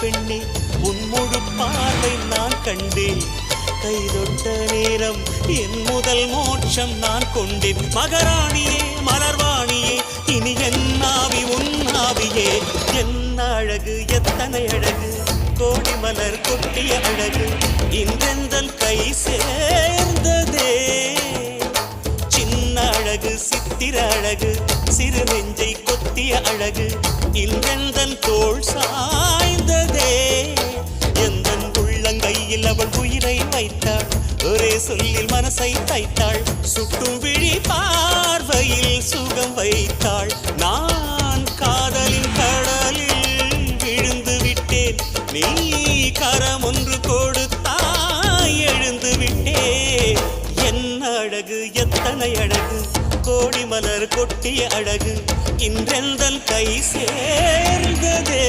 பெண்ணே உன் முழு பார்வை நான் கண்டேன் கைதொட்ட நேரம் என் முதல் மோட்சம் நான் கொண்டேன் மகராணியே மலர்வாணியே இனி என் ஆவி உன் ஆவியே என்ன அழகு எத்தனை அழகு கோடி மலர் கொட்டிய அழகு இன்றெந்தன் கை சேர்ந்ததே சின்ன அழகு சித்திர அழகு சிறு நெஞ்சை கொத்திய அழகு இன்றெந்தன் தோள் சாய்ந்ததே எந்தன் உள்ளங்கையில் அவள் உயிரை வைத்தாள் ஒரே சொல்லில் மனசை தைத்தாள் சுட்டும் விழி பார்வையில் சுகம் வைத்தாள் நான் காதலின் கடலில் விழுந்து விட்டேன் நீ கரம் ஒன்று கொடுத்தாய் எழுந்து விட்டேன் என்ன அழகு எத்தனை அழகு கோடி மலர் கொட்டிய அழகு இன்றெந்தன் கை சேர்ந்ததே